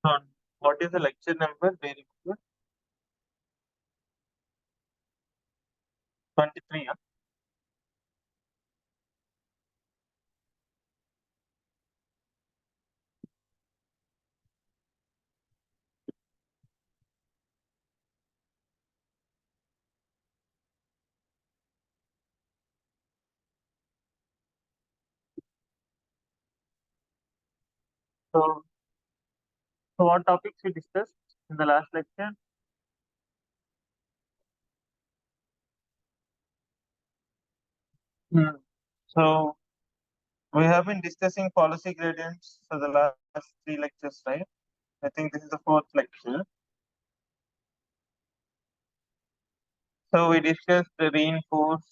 So what is the lecture number? Very good. 23. Huh? So, so what topics we discussed in the last lecture? Hmm. So we have been discussing policy gradients for the last three lectures, right? I think this is the fourth lecture. So we discussed the reinforce,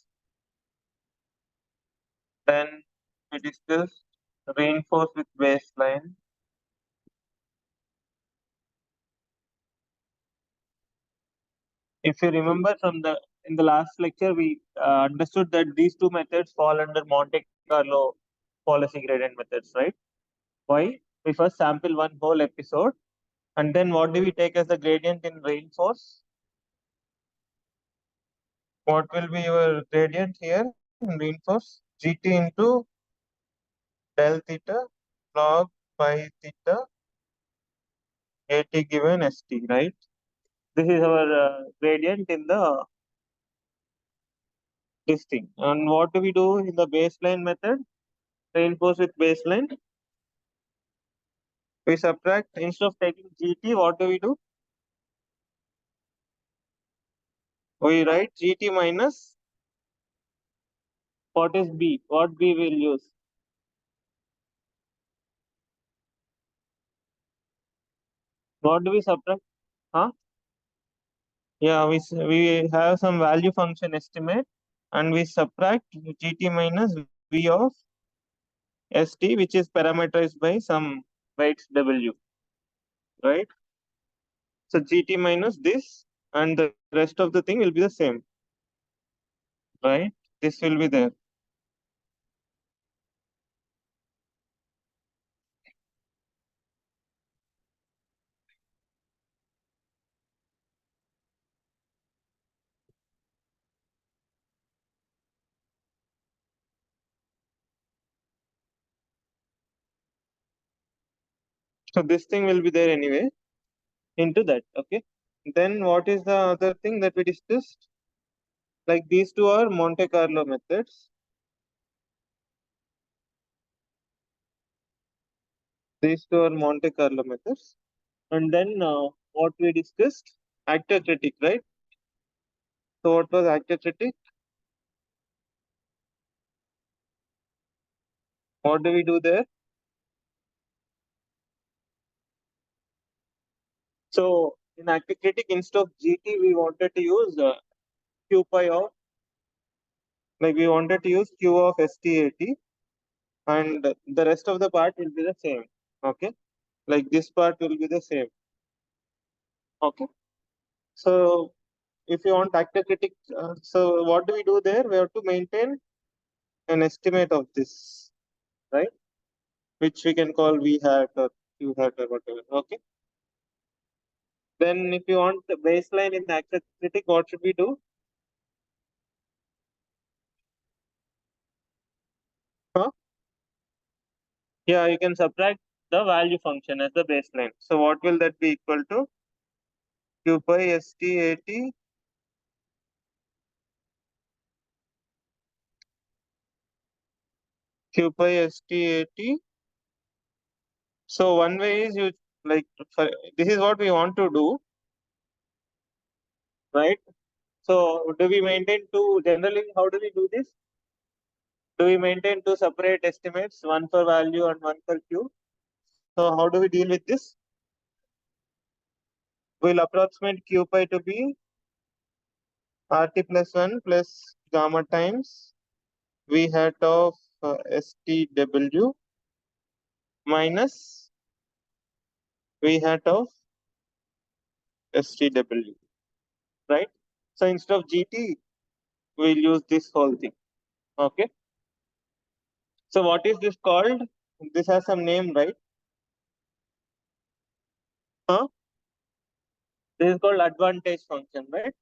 then we discussed reinforce with baseline. If you remember from the in the last lecture, we understood that these two methods fall under Monte Carlo policy gradient methods, right? Why? We first sample one whole episode, and then what do we take as the gradient in reinforce? What will be your gradient here in reinforce? GT into del theta log phi theta AT given ST, right? This is our gradient in the this thing. And what do we do in the baseline method? Reinforce with baseline. We subtract instead of taking GT, what do we do? We write GT minus what is B? What B will use? What do we subtract? Huh? Yeah, we have some value function estimate and we subtract GT minus V of ST, which is parameterized by some weights W, right? So GT minus this and the rest of the thing will be the same, right? This will be there. So this thing will be there anyway into that, okay? Then what is the other thing that we discussed? Like these two are Monte Carlo methods. These two are Monte Carlo methods. And then what we discussed? Actor-Critic, right? So what was Actor-Critic? What do we do there? So in Actor-Critic, instead of GT, we wanted to use Q pi of, like we wanted to use Q of STAT, and the rest of the part will be the same. Okay, like this part will be the same. Okay, so if you want Actor-Critic, so what do we do there? We have to maintain an estimate of this, right? Which we can call V hat or Q hat or whatever. Okay. Then if you want the baseline in Actor-Critic, what should we do? Huh? Yeah, you can subtract the value function as the baseline. So what will that be equal to? Q pi STAT Q pi STAT. So one way is you like this is what we want to do, right? So do we maintain two generally? How do we do this? Do we maintain two separate estimates, one for value and one for Q? So how do we deal with this? We'll approximate Q pi to be RT plus 1 plus gamma times V hat of STW minus V hat of STW, right? So instead of GT, we'll use this whole thing. Okay. So what is this called? This has some name, right? Huh? This is called advantage function, right?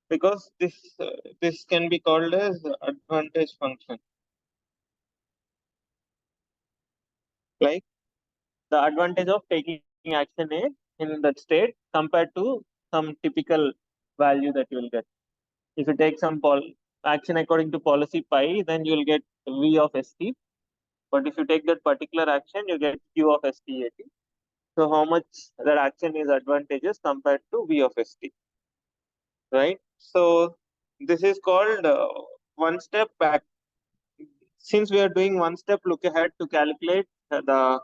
Because this can be called as advantage function, like the advantage of taking action A in that state compared to some typical value that you will get. If you take some action according to policy pi, then you will get V of ST. But if you take that particular action, you get Q of STAT. So how much that action is advantageous compared to V of ST, right? So this is called one step back. Since we are doing one step look ahead to calculate the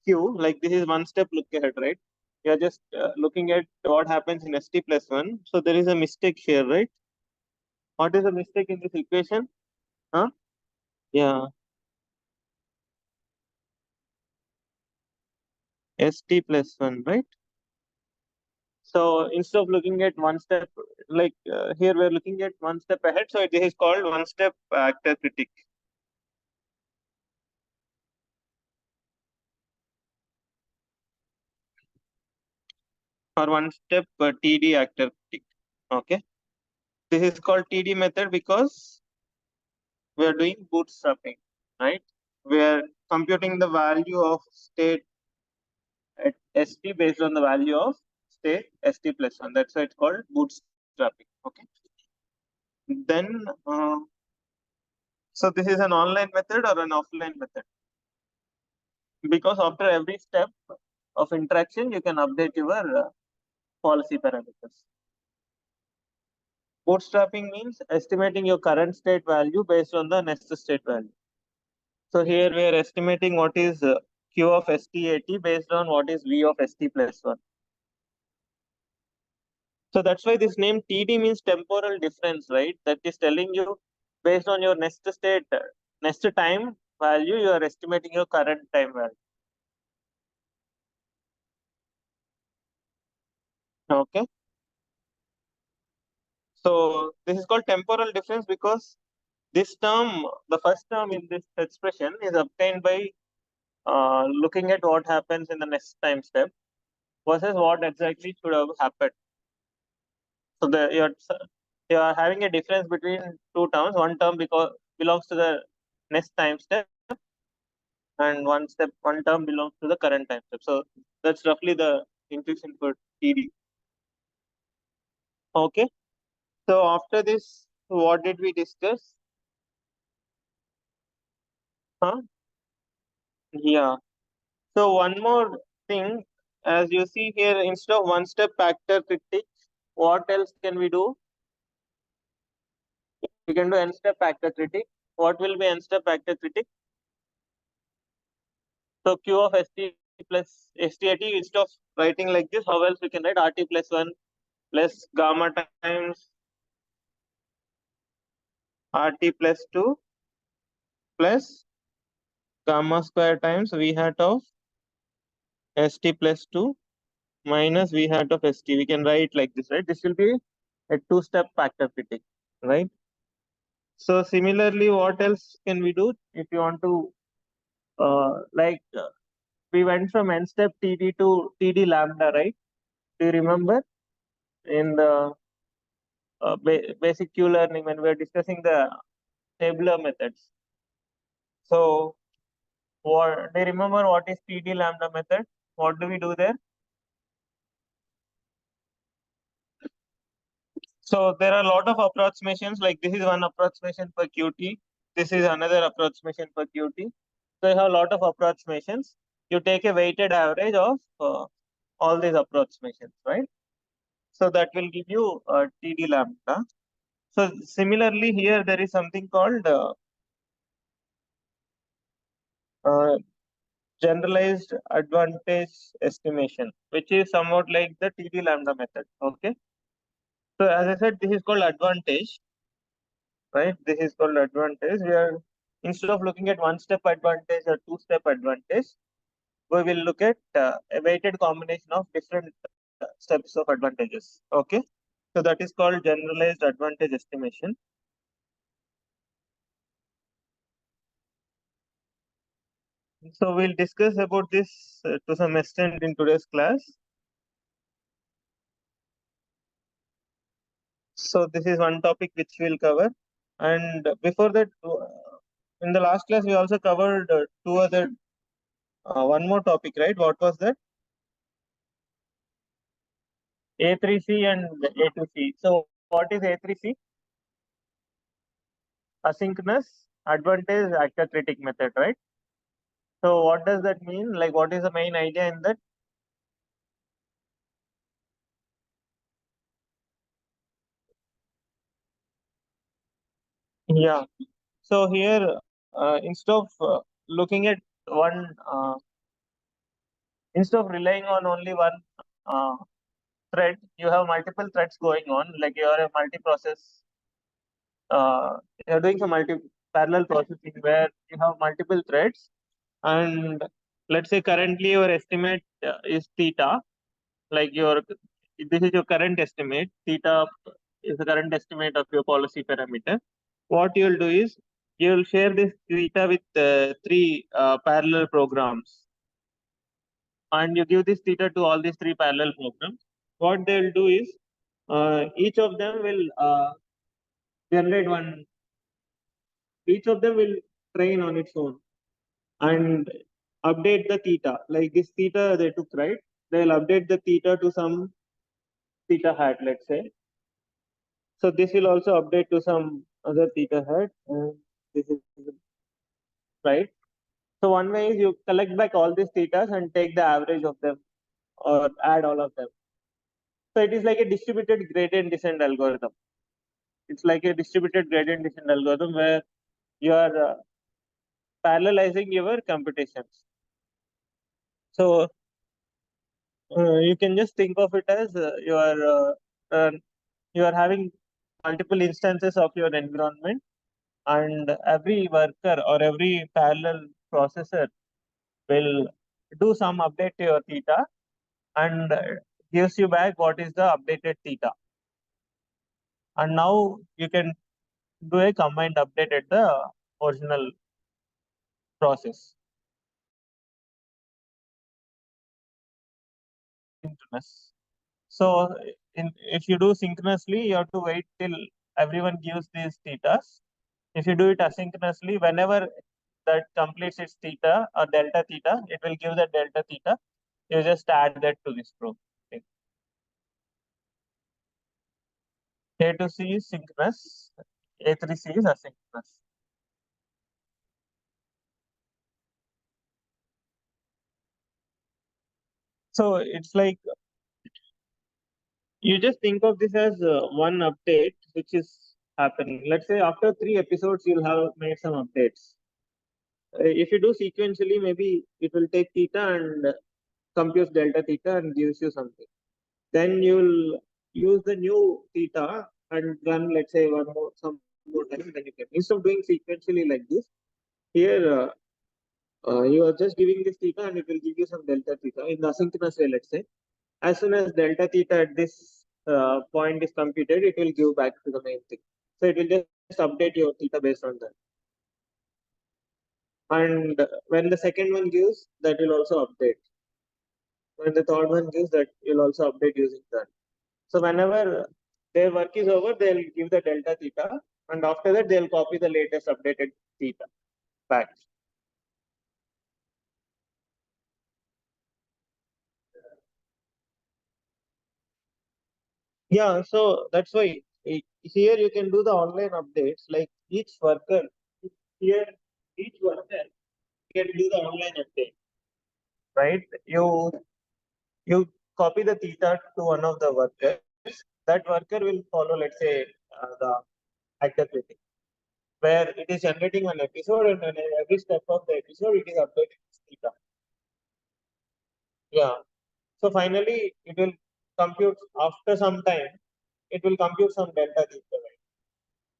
Q, like this is one step look ahead, right? We are just looking at what happens in ST plus 1. So there is a mistake here, right? What is the mistake in this equation? Huh? Yeah, ST plus 1, right? So instead of looking at one step, like here we're looking at one step ahead. So this is called one step actor-critic, or one step TD actor-critic. Okay. This is called TD method because we are doing bootstrapping, right? We are computing the value of state at ST based on the value of state ST plus 1. That's why it's called bootstrapping. Okay. Then, so this is an online method or an offline method? Because after every step of interaction, you can update your policy parameters. Bootstrapping means estimating your current state value based on the next state value. So here we are estimating what is Q of STAT based on what is V of ST plus 1. So that's why this name TD means temporal difference, right? That is telling you based on your next state, next time value, you are estimating your current time value. Okay. So this is called temporal difference because this term, the first term in this expression is obtained by looking at what happens in the next time step versus what exactly should have happened. So you are having a difference between two terms. One term because belongs to the next time step, and one term belongs to the current time step. So that's roughly the intuition for TD. Okay. So after this, what did we discuss? Huh? Yeah. So one more thing, as you see here, instead of one step factor critic, what else can we do? We can do n step factor critic. What will be n step factor critic? So Q of ST plus STAT, instead of writing like this, how else we can write RT plus 1 plus gamma times RT plus 2 plus gamma square times V hat of ST plus 2 minus V hat of ST. We can write like this, right? This will be a two-step factor critic, right? So similarly, what else can we do if you want to we went from n step TD to TD lambda, right? Do you remember in the basic Q learning when we were discussing the tabular methods? So what do you remember what is TD lambda method? What do we do there? So there are a lot of approximations, like this is one approximation for QT. This is another approximation for QT. So you have a lot of approximations. You take a weighted average of all these approximations, right? So that will give you TD lambda. So similarly here there is something called uh, generalized advantage estimation, which is somewhat like the TD lambda method. Okay. So as I said, this is called advantage, right? This is called advantage. We are instead of looking at one step advantage or two step advantage, we will look at a weighted combination of different steps of advantages. Okay. So that is called generalized advantage estimation. So we'll discuss about this to some extent in today's class. So this is one topic which we'll cover. And before that, in the last class, we also covered two other, one more topic, right? What was that? A3C and A2C. So what is A3C? Asynchronous Advantage Actor-Critic method, right? So what does that mean? Like, what is the main idea in that? Yeah. So here, instead of looking at one, instead of relying on only one uh, thread, you have multiple threads going on. Like you are a multi-process, uh, you're doing some multi-parallel processing where you have multiple threads. And let's say currently your estimate is theta. Like this is your current estimate. Theta is the current estimate of your policy parameter. What you'll do is you'll share this theta with three parallel programs, and you give this theta to all these three parallel programs. What they'll do is each of them will generate one. Each of them will train on its own and update the theta. Like this theta they took, right? They'll update the theta to some theta hat, let's say. So this will also update to some other theta hat. And this is right. So one way is you collect back all these thetas and take the average of them or add all of them. So it is like a distributed gradient descent algorithm. It's like a distributed gradient descent algorithm where you are parallelizing your computations. So you can just think of it as you are having multiple instances of your environment, and every worker or every parallel processor will do some update to your theta and gives you back what is the updated theta. And now you can do a combined update at the original process. Synchronous. So if you do synchronously, you have to wait till everyone gives these thetas. If you do it asynchronously, whenever that completes its theta or delta theta, it will give the delta theta. You just add that to this probe. Okay. A2C is synchronous, A3C is asynchronous. So it's like you just think of this as one update which is happening. Let's say after three episodes, you'll have made some updates. If you do sequentially, maybe it will take theta and computes delta theta and gives you something. Then you'll use the new theta and run, let's say, some more time. Then you can, instead of doing sequentially like this, here you are just giving this theta and it will give you some delta theta in the asynchronous way, let's say. As soon as delta theta at this point is computed, it will give back to the main thing. So it will just update your theta based on that. And when the second one gives, that will also update. When the third one gives, that will also update using that. So whenever their work is over, they'll give the delta theta, and after that they'll copy the latest updated theta back. Yeah, so that's why here you can do the online updates. Like each worker here, each worker can do the online update, right? You copy the theta to one of the workers. That worker will follow, let's say, the actor-critic, where it is generating an episode, and then every step of the episode it is updating theta. Yeah. So finally, it will compute after some time. It will compute some delta theta, right?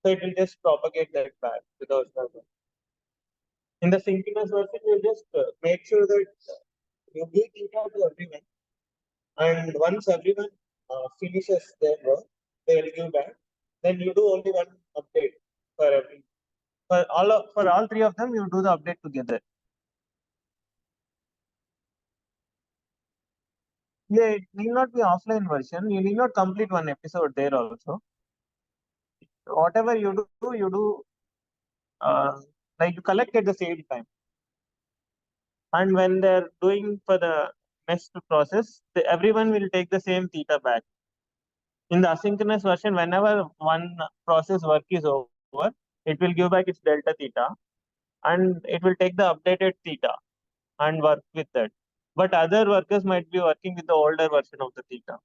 So it will just propagate that back without problem. In the synchronous version, you just make sure that you give theta to everyone, and once everyone finishes their work, they will give back. Then you do only one update for every for all three of them. You do the update together. Yeah, it need not be offline version. You need not complete one episode there also. whatever you do like you collect at the same time. And when they're doing for the next process, everyone will take the same theta back. In the asynchronous version, whenever one process work is over, it will give back its delta theta, and it will take the updated theta and work with that. But other workers might be working with the older version of the theta.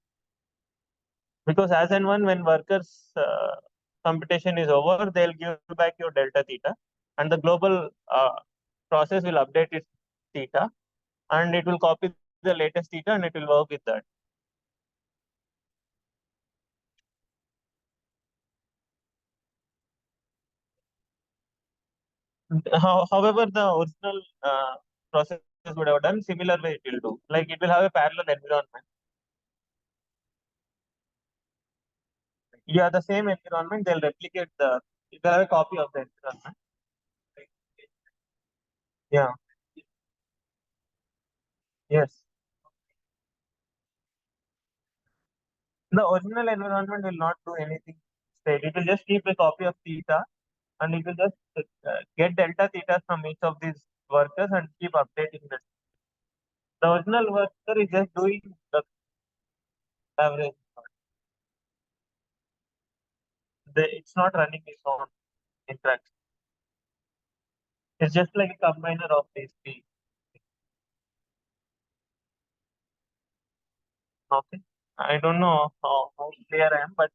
Because as and when workers computation is over, they'll give back your delta theta, and the global process will update its theta, and it will copy the latest theta, and it will work with that. However, the original process would have done similar way it will do. Like it will have a parallel environment. Yeah, the same environment, they'll replicate they'll have a copy of the environment. Yeah, yes. The original environment will not do anything straight. It will just keep a copy of theta, and it will just get delta theta from each of these workers and keep updating this. The original worker is just doing the average. It's not running its own interaction. It's just like a combiner of these three. Okay. I don't know how clear I am, but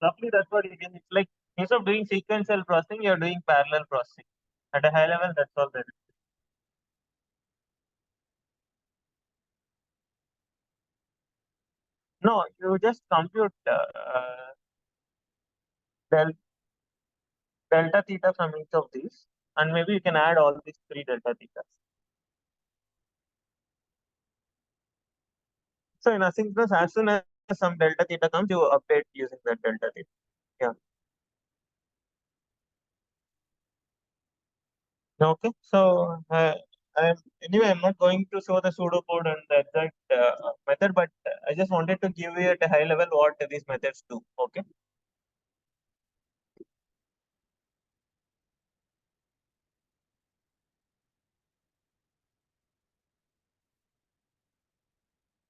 roughly that's what it is. It's like instead of doing sequential processing, you're doing parallel processing. At a high level, that's all there is. No, you just compute del delta theta from each of these, and maybe you can add all these three delta thetas. So in asynchronous, as soon as some delta theta comes, you update using that delta theta. Yeah. Okay. So anyway, I'm not going to show the pseudocode and the exact method, but I just wanted to give you at a high level what these methods do. Okay.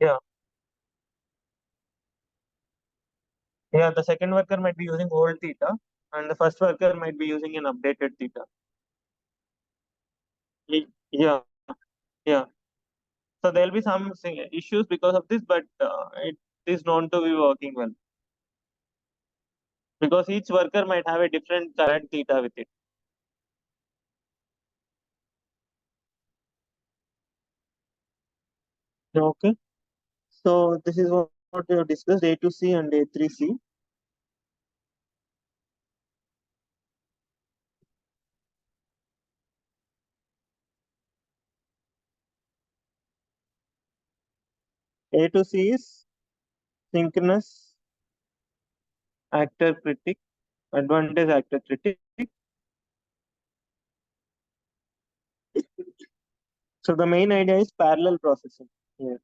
Yeah. Yeah. The second worker might be using old theta, and the first worker might be using an updated theta. Yeah. Yeah. So there'll be some issues because of this, but it is known to be working well because each worker might have a different current theta with it. Okay. So this is what we have discussed, A2C and A3C. A2C is synchronous actor-critic, advantage actor-critic. So the main idea is parallel processing here.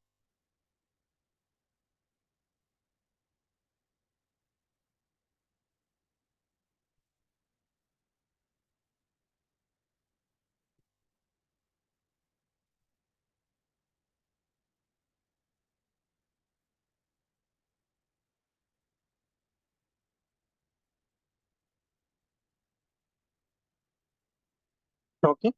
Okay.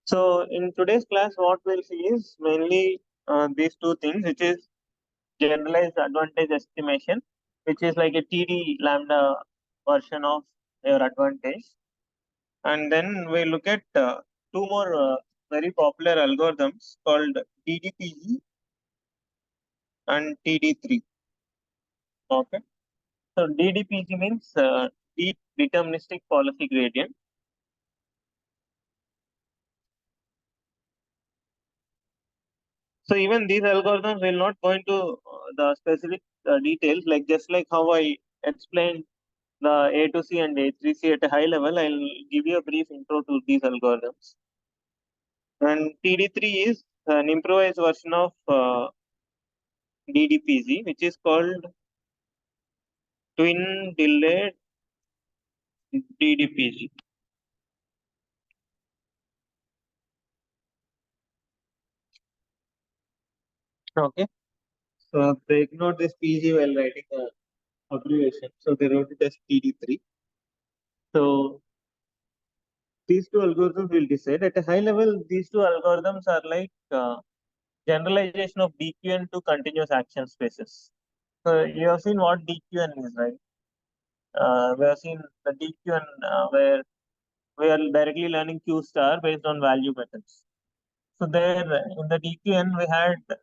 So in today's class, what we'll see is mainly these two things, which is generalized advantage estimation, which is like a TD lambda version of your advantage. And then we look at two more very popular algorithms called DDPG and TD3. Okay. So DDPG means deep deterministic policy gradient. So even these algorithms will not go into the specific details, like just like how I explained the A to C and A3C at a high level, I'll give you a brief intro to these algorithms. And TD3 is an improvised version of DDPG, which is called Twin Delayed DDPG. Okay. So they ignored this PG while writing the abbreviation. So they wrote it as TD3. So these two algorithms will decide. At a high level, these two algorithms are like generalization of DQN to continuous action spaces. So you have seen what DQN is, right? We have seen the DQN where we are directly learning Q star based on value methods. So there in the DQN we had to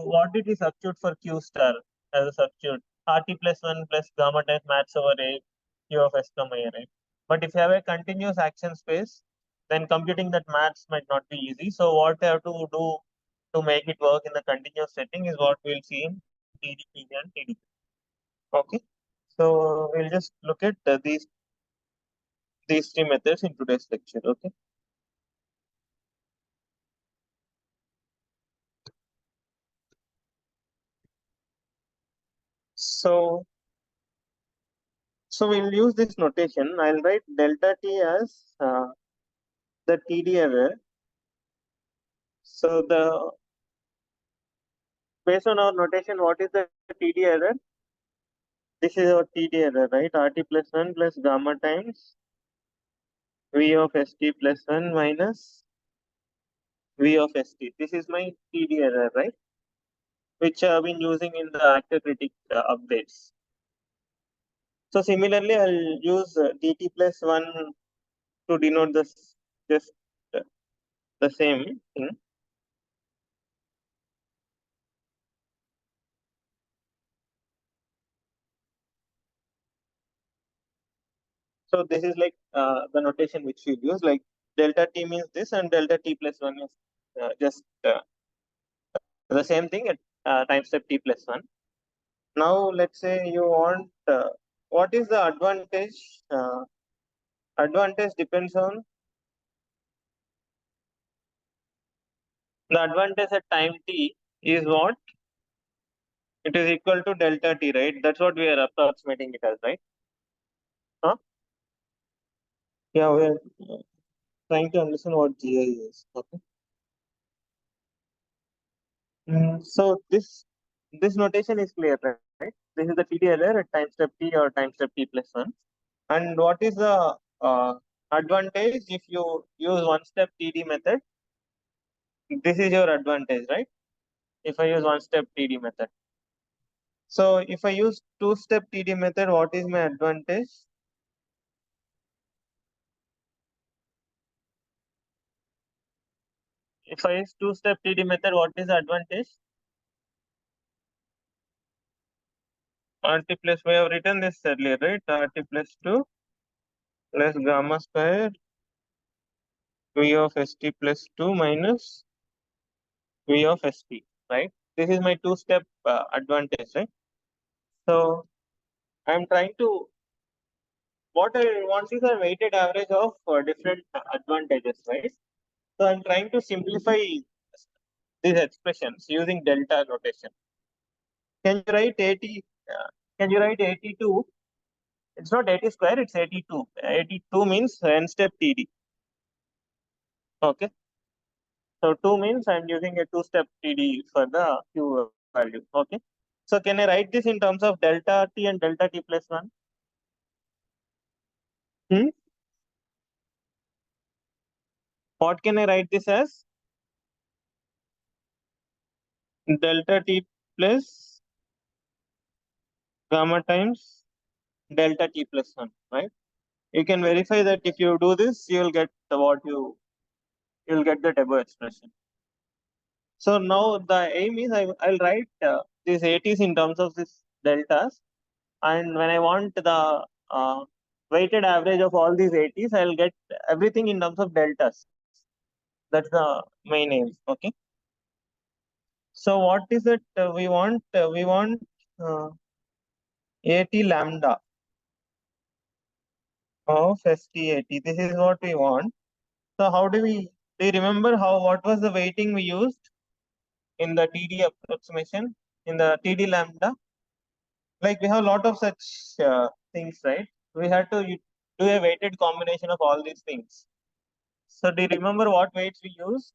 what did we substitute for Q star as a substitute? RT plus 1 plus gamma times maths over A Q of S comma A, right? But if you have a continuous action space, then computing that maths might not be easy. So what they have to do to make it work in the continuous setting is what we'll see in TDP and TDP. Okay. So we'll just look at these three methods in today's lecture. Okay. So we'll use this notation. I'll write delta t as the TD error. So the based on our notation, what is the TD error? This is our TD error, right? RT plus 1 plus gamma times V of ST plus 1 minus V of ST. This is my TD error, right? Which I've been using in the Actor-Critic updates. So similarly, I'll use dt plus 1 to denote this just uh, the same thing. So this is like the notation which we use, like delta t means this and delta t plus 1 is just the same thing at time step t plus 1. Now let's say you want what is the advantage? Advantage depends on the advantage at time t is what? It is equal to delta t, right? That's what we are approximating it as, right? Huh? Yeah, we are trying to understand what GAE is. Okay. So this notation is clear, right? This is the TD error at time step t or time step t plus 1. And what is the advantage if you use one step TD method? This is your advantage, right? If I use one step TD method. So if I use two-step TD method, what is my advantage? If I use two-step TD method, what is the advantage? RT plus, we have written this earlier, right? RT plus 2 plus gamma square V of ST plus 2 minus V of ST, right? This is my two-step advantage, right? So I'm trying to, what I want is a weighted average of different advantages, right? So I'm trying to simplify these expressions using delta notation. Can you write 80? Can you write 82? It's not 80 square, it's 82. 82 means n step TD. Okay. So 2 means I'm using a two-step TD for the Q value. Okay. So can I write this in terms of delta T and delta T plus 1? Hmm? What can I write this as? Delta T plus gamma times delta T plus 1, right? You can verify that if you do this, you'll get what you'll get the Table expression. So now the aim is I'll write these ATs in terms of this deltas, and when I want the weighted average of all these ATs, I'll get everything in terms of deltas. That's the main aim. Okay. So what is it we want? We want AT lambda of ST80. This is what we want. So how do you remember what was the weighting we used in the TD approximation, in the TD lambda? Like we have a lot of such things, right? We had to do a weighted combination of all these things. So do you remember what weights we used?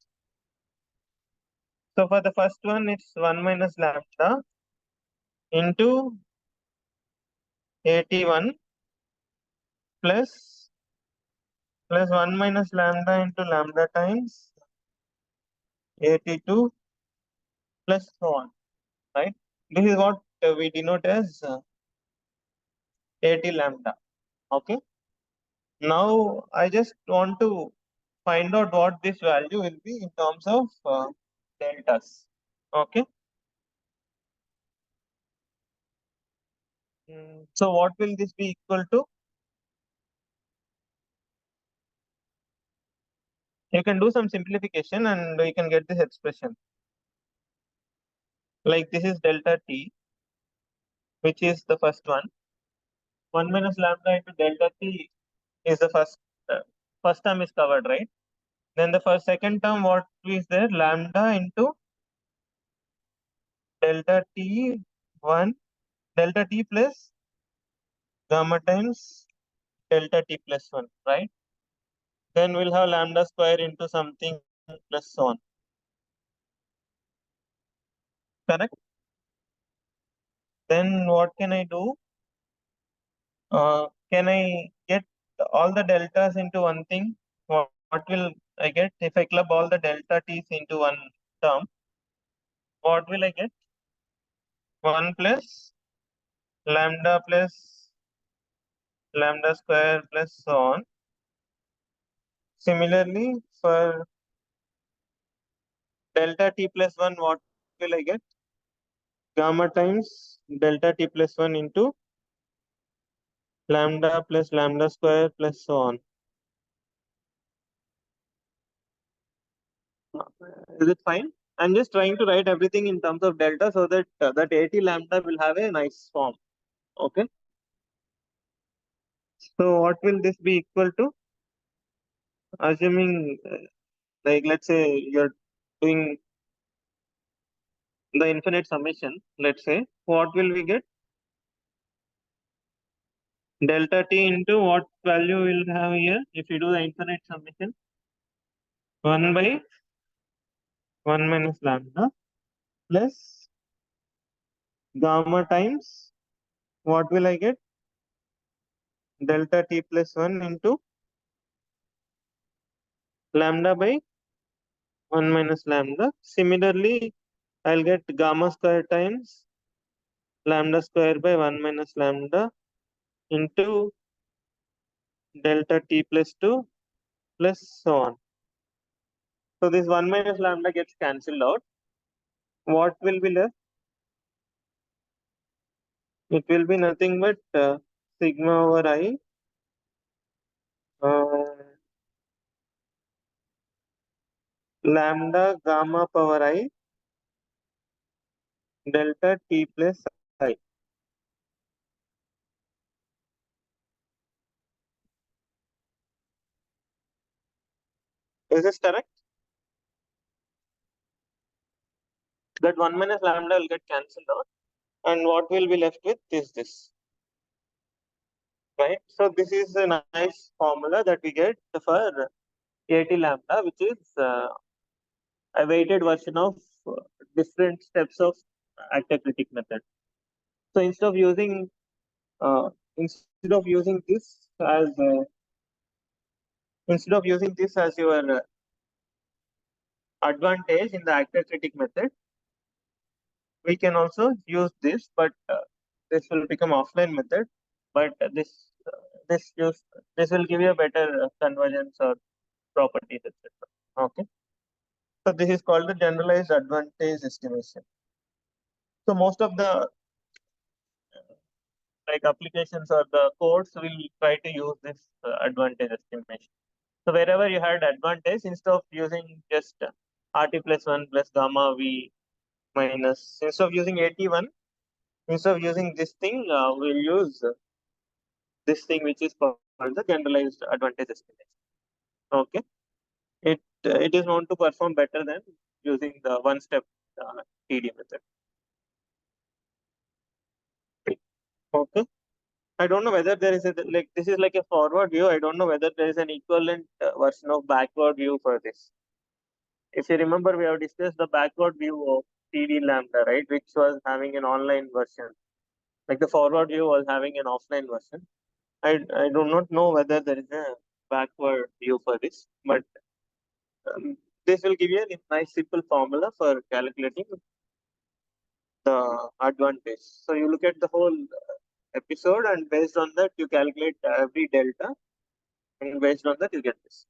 So for the first one, it's 1 minus lambda into 81 plus 1 minus lambda into lambda times 82 plus so on, right? This is what we denote as AT lambda. Okay. Now I just want to find out what this value will be in terms of deltas. Okay. So what will this be equal to? You can do some simplification and you can get this expression. Like this is delta t, which is the first one. 1 minus lambda into delta t is the first term is covered, right? Then the second term, what is there? Lambda into delta t 1, delta t plus gamma times delta t plus 1, right? Then we'll have lambda square into something plus so on. Correct? Then what can I do? Can I get all the deltas into one thing? What will I get if I club all the delta t's into one term? What will I get? 1 plus lambda square plus so on. Similarly, for delta t plus 1, what will I get? Gamma times delta t plus 1 into lambda plus lambda square plus so on. Is it fine? I'm just trying to write everything in terms of delta so that that AT lambda will have a nice form. Okay. So what will this be equal to? Assuming like let's say you're doing the infinite summation, let's say, what will we get? Delta t into what value will have here if you do the infinite summation? 1 by 1 minus lambda plus gamma times what will I get? Delta t plus 1 into lambda by 1 minus lambda. Similarly, I'll get gamma square times lambda square by 1 minus lambda into delta t plus 2 plus so on. So this 1 minus lambda gets cancelled out. What will be left? It will be nothing but sigma over I lambda gamma power I delta t plus I. Is this correct? That 1 minus lambda will get cancelled out. And what will be left with is this. Right? So this is a nice formula that we get for AT lambda, which is a weighted version of different steps of actor-critic method. So instead of using this as your advantage in the actor-critic method, we can also use this, but this will become offline method. But this will give you a better convergence or properties, etc. Okay. So this is called the generalized advantage estimation. So most of the like applications or the codes will try to use this advantage estimation. So wherever you had advantage, instead of using just RT plus 1 plus gamma V minus, instead of using 81, instead of using this thing, we'll use this thing which is called the generalized advantage estimation. Okay, it is known to perform better than using the one-step TD method. Okay, I don't know whether there is a like this is like a forward view. I don't know whether there is an equivalent version of backward view for this. If you remember, we have discussed the backward view of TD lambda, right, which was having an online version. Like the forward view was having an offline version. I do not know whether there is a backward view for this, but this will give you a nice simple formula for calculating the advantage. So you look at the whole episode, and based on that you calculate every delta, and based on that you get this.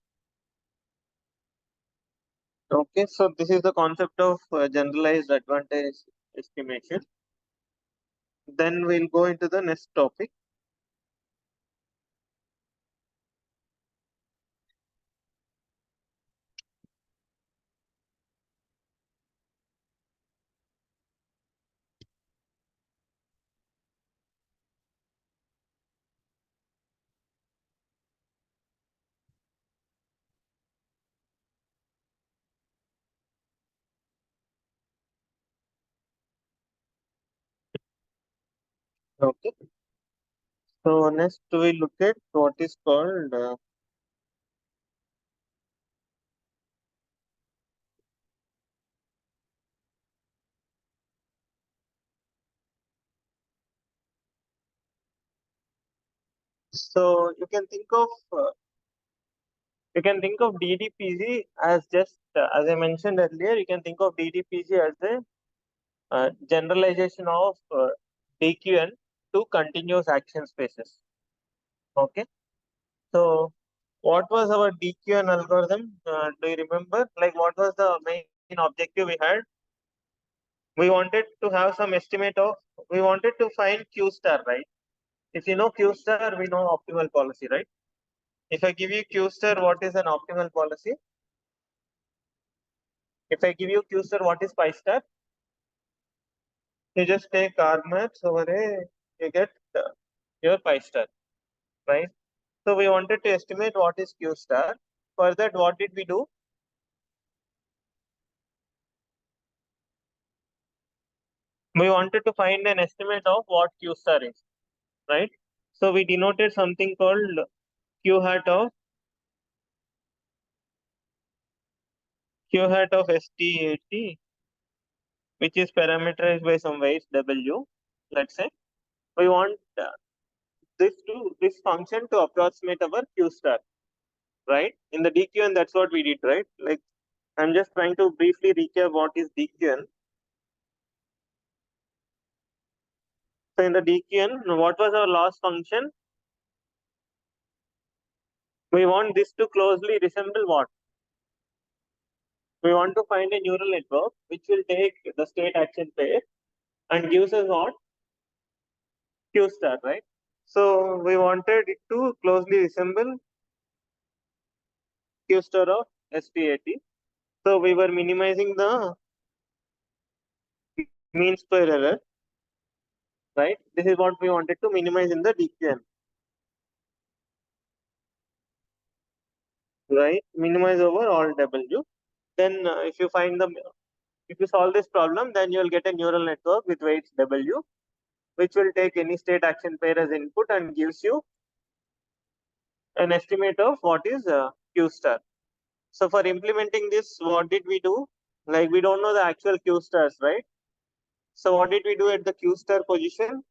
Okay, so this is the concept of generalized advantage estimation. Then we'll go into the next topic. Okay, so next we look at what is called so you can think of DDPG as just as I mentioned earlier, you can think of DDPG as a generalization of DQN to continuous action spaces. Okay, so what was our DQN algorithm? Do you remember? Like, what was the main objective we had? We wanted to have some estimate of, we wanted to find Q star, right? If you know Q star, we know optimal policy, right? If I give you Q star, what is an optimal policy? If I give you Q star, what is pi star? You just take R max over A, you get your pi star, right? So we wanted to estimate what is Q star. For that, what did we do? We wanted to find an estimate of what Q star is, right? So we denoted something called Q hat of ST80, which is parameterized by some weight W. Let's say we want this function to approximate our Q star, right? In the DQN, that's what we did, right? Like, I'm just trying to briefly recap what is DQN. So in the DQN, what was our loss function? We want this to closely resemble what? We want to find a neural network which will take the state action pair and gives us what? Q star, right? So we wanted it to closely resemble Q star of ST80. So we were minimizing the mean square error, right? This is what we wanted to minimize in the DQN, right? Minimize over all W. Then if you solve this problem, then you will get a neural network with weights W, which will take any state action pair as input and gives you an estimate of what is Q star. So for implementing this, what did we do? Like, we don't know the actual Q stars, right? So what did we do at the Q star position?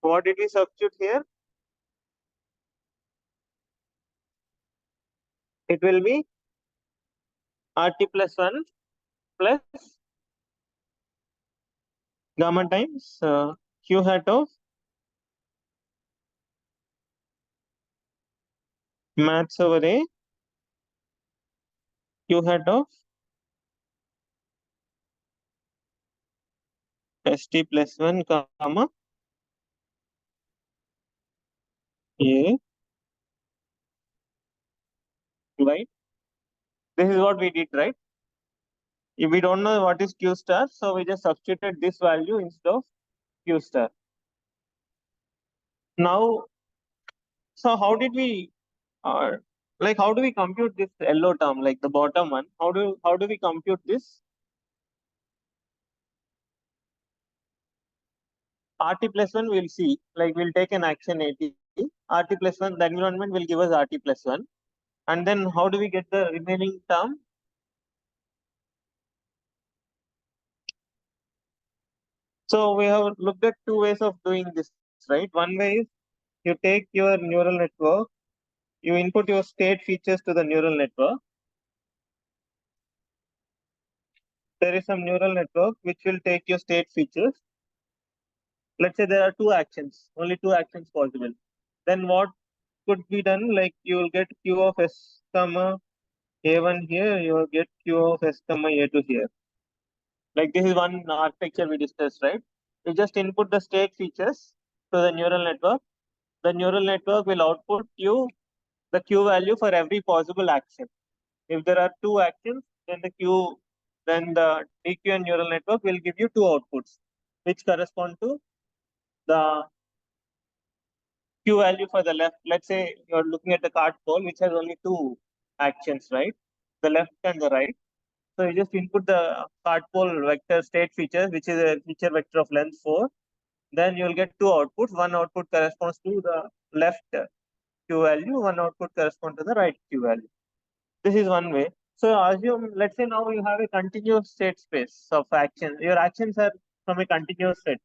What did we substitute here? It will be RT plus 1 plus gamma times Q hat of maths over A, Q hat of ST plus 1 comma A, right? This is what we did, right? If we don't know what is Q star, so we just substituted this value instead of Q star. Now, so how did we, uh, like, how do we compute this yellow term, like the bottom one? How do we compute this? RT plus 1 we'll see, like we'll take an action AT, RT plus 1, the environment will give us RT plus 1. And then how do we get the remaining term? So we have looked at two ways of doing this, right? One way is you take your neural network, you input your state features to the neural network. There is some neural network which will take your state features. Let's say there are two actions, only two actions possible. Then what could be done? Like you will get Q of S comma A1 here, you will get Q of S comma A2 here. Like this is one architecture we discussed, right? You just input the state features to the neural network. The neural network will output you the Q value for every possible action. If there are two actions, then the DQN neural network will give you two outputs, which correspond to the Q value for the left. Let's say you're looking at the cart pole, which has only two actions, right? The left and the right. So you just input the cart pole vector state feature, which is a feature vector of length 4. Then you'll get two outputs. One output corresponds to the left Q value, one output corresponds to the right Q value. This is one way. So assume, let's say now you have a continuous state space of actions. Your actions are from a continuous set.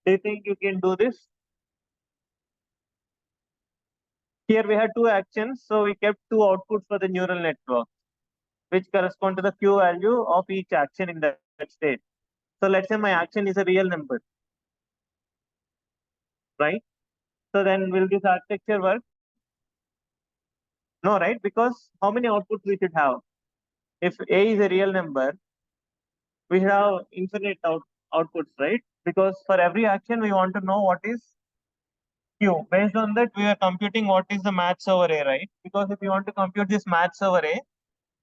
Do you think you can do this? Here we had two actions, so we kept two outputs for the neural network, which correspond to the Q value of each action in that state. So let's say my action is a real number, right? So then will this architecture work? No, right? Because how many outputs we should have? If A is a real number, we have infinite outputs, right? Because for every action, we want to know what is Q. Based on that, we are computing what is the maths over A, right? Because if you want to compute this maths over A,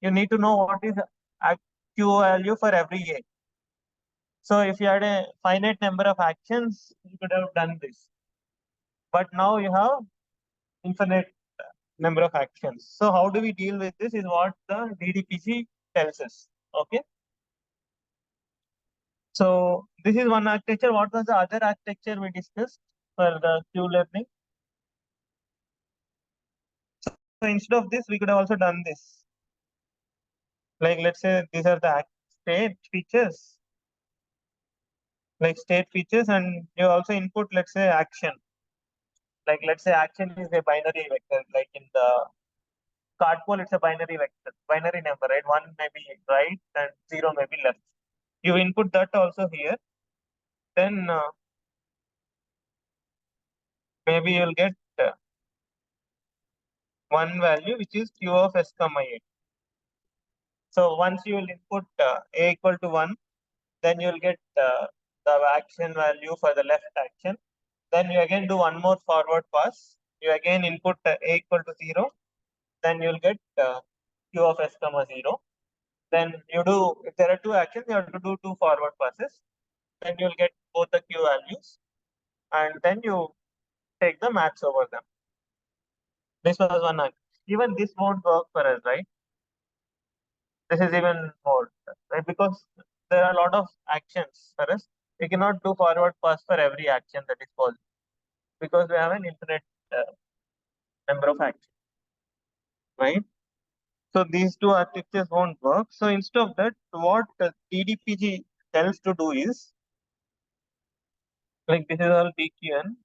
you need to know what is a Q value for every A. So if you had a finite number of actions, you could have done this. But now you have infinite number of actions. So how do we deal with this is what the DDPG tells us. Okay. So this is one architecture. What was the other architecture we discussed for the Q learning? So instead of this, we could have also done this. Like let's say these are the state features, like state features, and you also input, let's say, action. Like let's say action is a binary vector, like in the card pool, it's a binary vector, binary number, right? One may be right and zero may be left. You input that also here, then maybe you'll get one value which is Q of S comma A. So once you will input A equal to 1, then you will get the action value for the left action. Then you again do one more forward pass. You again input A equal to 0. Then you will get Q of S comma 0. Then you do, if there are two actions, you have to do two forward passes. Then you will get both the Q values. And then you take the maths over them. This was one action. Even this won't work for us, right? This is even more, right? Because there are a lot of actions for us. We cannot do forward pass for every action that is possible because we have an infinite number of actions, right? So these two architectures won't work. So instead of that, what TDPG tells to do is, like this is all DQN.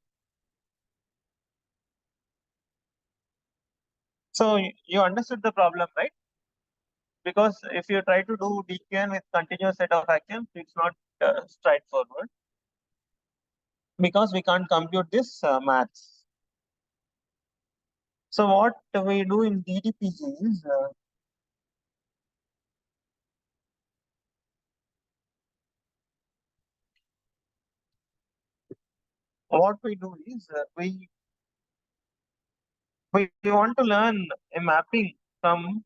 So you understood the problem, right? Because if you try to do DQN with continuous set of actions, it's not straightforward because we can't compute this maths. So what we do in DDPG is we want to learn a mapping from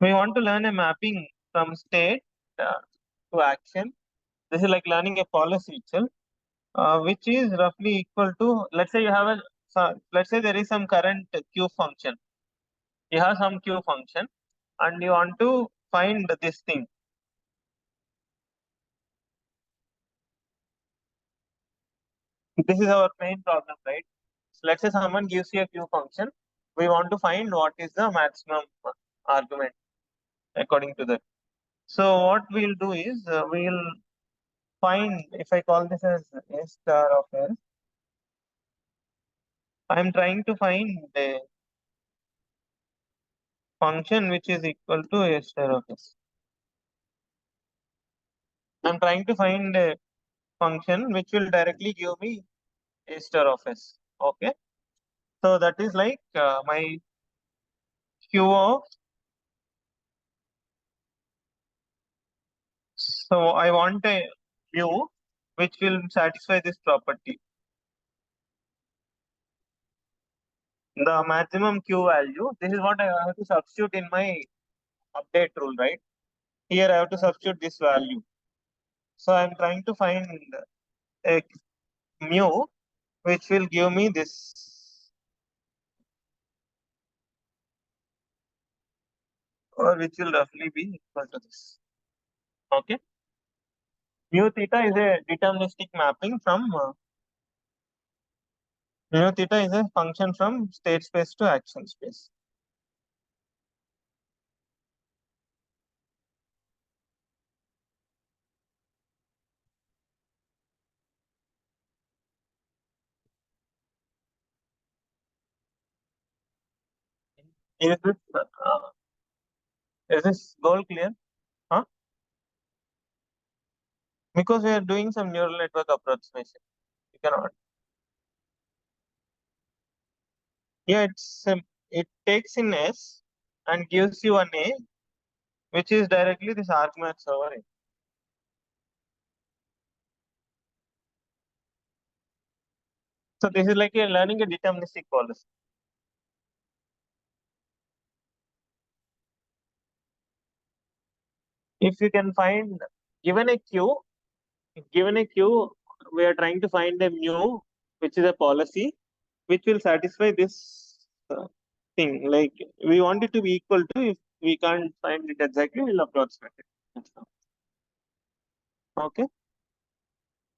We want to learn a mapping from state to action. This is like learning a policy itself, which is roughly equal to, let's say you have a, let's say there is some current Q function. You have some Q function and you want to find this thing. This is our main problem, right? So let's say someone gives you a Q function. We want to find what is the maximum argument according to that. So what we'll do is we'll find, if I call this as A star of S, I'm trying to find a function which is equal to A star of S. I'm trying to find a function which will directly give me A star of S. Okay. So that is like my Q of, so I want a mu which will satisfy this property. The maximum Q value, this is what I have to substitute in my update rule, right? Here I have to substitute this value. So I'm trying to find a mu which will give me this, or which will roughly be equal to this. Okay. Mu theta is a deterministic mapping from mu theta is a function from state space to action space. Is this is this goal clear? Huh? Because we are doing some neural network approximation. You cannot. Yeah, it takes in S and gives you an A, which is directly this argmax over A. So this is like you're learning a deterministic policy. If you can find, given a Q, given a Q, we are trying to find a mu, which is a policy, which will satisfy this thing. Like we want it to be equal to, if we can't find it exactly, we'll approximate it. That's all. Okay.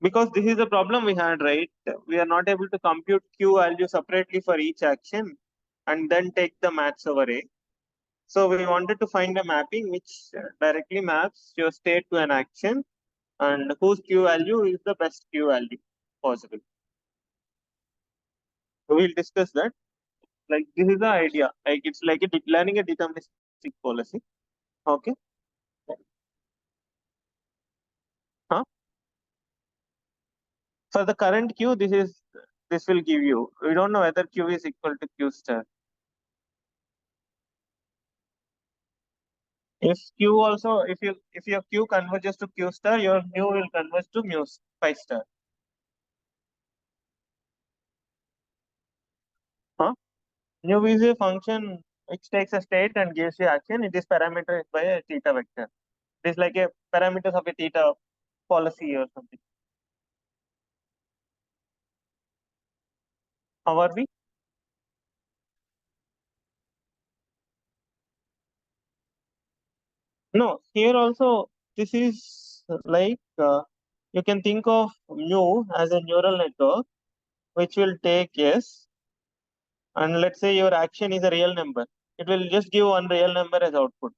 Because this is the problem we had, right? We are not able to compute Q value separately for each action and then take the max over A. So we wanted to find a mapping which directly maps your state to an action and whose Q value is the best Q value possible. We'll discuss that. Like this is the idea. Like it's like learning a deterministic policy. Okay. Huh? For the current Q, this will give you. We don't know whether Q is equal to Q star. If Q also, if your Q converges to Q star, your mu will converge to mu pi star. Huh? Mu is a function which takes a state and gives you action. It is parameterized by a theta vector. It is like a parameters of a theta policy or something. How are we? No, here also this is like you can think of mu as a neural network which will take S, and let's say your action is a real number. It will just give one real number as output.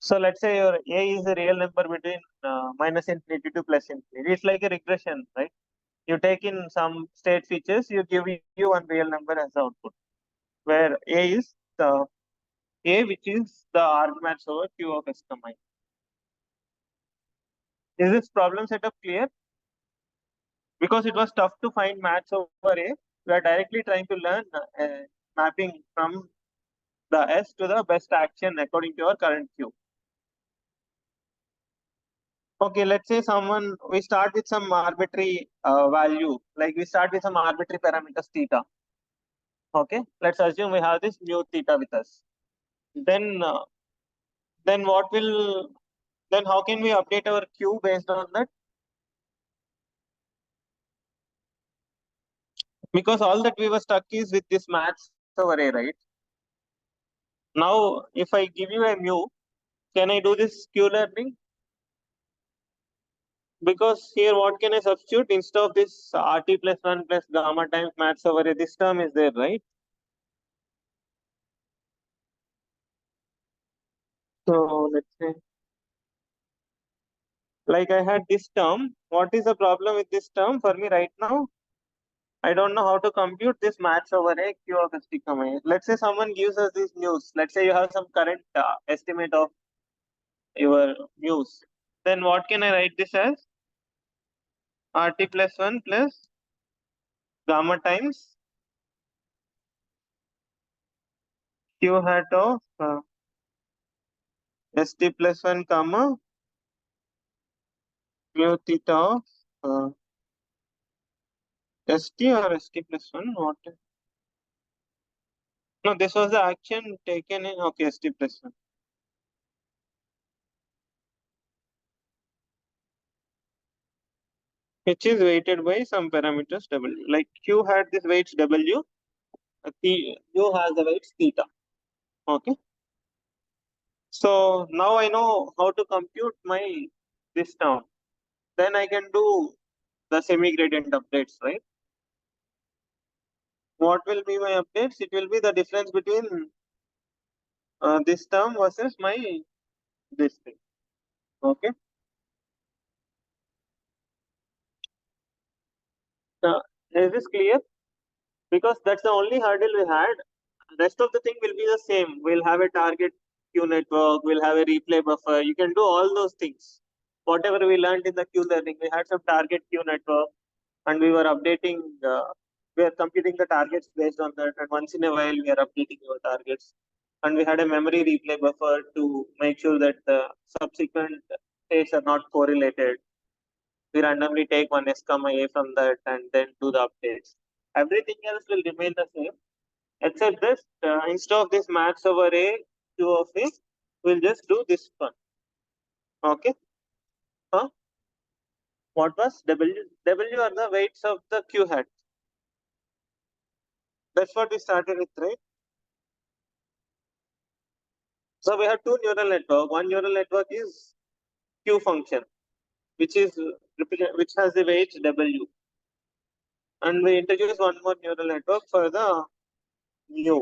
So let's say your A is a real number between minus infinity to plus infinity. It's like a regression, right? You take in some state features, you give you one real number as the output, where A is the A, which is the argmax over Q of S combined. Is this problem setup clear? Because it was tough to find max over A, we are directly trying to learn mapping from the S to the best action according to our current Q. Okay, let's say we start with some arbitrary value, like we start with some arbitrary parameters theta. Okay, let's assume we have this mu theta with us. Then, then what will, then how can we update our Q based on that? Because all that we were stuck is with this maths array, right? Now, if I give you a mu, can I do this Q learning? Because here, what can I substitute instead of this RT plus 1 plus gamma times maths array? This term is there, right? So let's say, like I had this term. What is the problem with this term for me right now? I don't know how to compute this maths over a Q of ST comma A. Let's say someone gives us this news. Let's say you have some current estimate of your news. Then what can I write this as? RT plus 1 plus gamma times Q hat of ST plus 1 comma mu theta of ST or ST plus 1. What? No, this was the action taken in, okay, ST plus 1. Which is weighted by some parameters W. Like Q had this weights W, U has the weights theta. Okay. So now I know how to compute my this term. Then I can do the semi-gradient updates, right? What will be my updates? It will be the difference between this term versus my this thing. Okay. Uh, is this clear? Because that's the only hurdle we had. Rest of the thing will be the same. We'll have a target queue network. We'll have a replay buffer. You can do all those things. Whatever we learned in the queue learning, we had some target queue network, and we were updating. We are computing the targets based on that. And once in a while, we are updating our targets. And we had a memory replay buffer to make sure that the subsequent states are not correlated. We randomly take one S comma A from that and then do the updates. Everything else will remain the same except this, instead of this max over A, Q of A, we'll just do this one. Okay. Huh? What was W? W are the weights of the Q hat. That's what we started with, right? So we have two neural network. One neural network is Q function, which is which has the weight W. And we introduce one more neural network for the mu,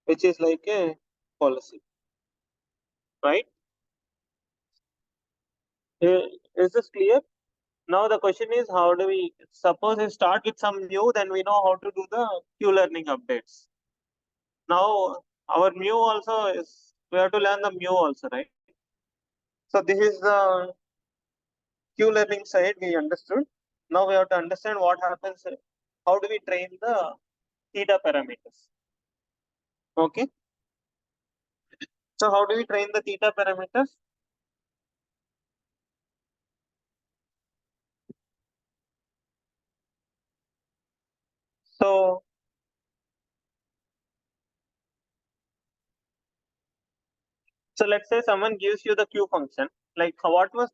which is like a policy, right? Uh, Is this clear? Now the question is, how do we suppose we start with some mu, then we know how to do the Q learning updates. Now our mu also is, we have to learn the mu also, right? So this is the Q learning side we understood. Now we have to understand what happens. How do we train the theta parameters? Okay. So how do we train the theta parameters? So let's say someone gives you the Q function. Like what was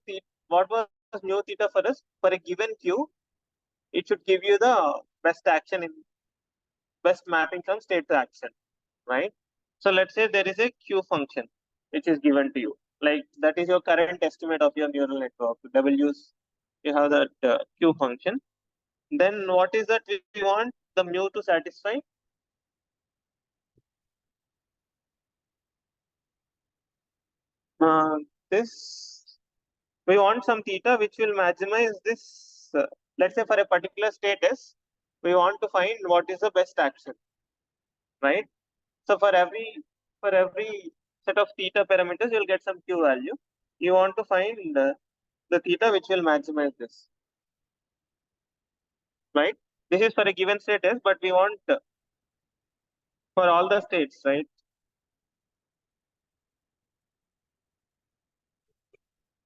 mu theta for us for a given Q? It should give you the best action in best mapping from state to action, right? So let's say there is a Q function which is given to you. Like that is your current estimate of your neural network. W's, you have that Q function. Then what is that we want the mu to satisfy? Uh, this we want some theta which will maximize this. Let's say for a particular status, we want to find what is the best action, right? So for every set of theta parameters, you'll get some Q value. You want to find the theta which will maximize this, right? This is for a given status, but we want for all the states, right?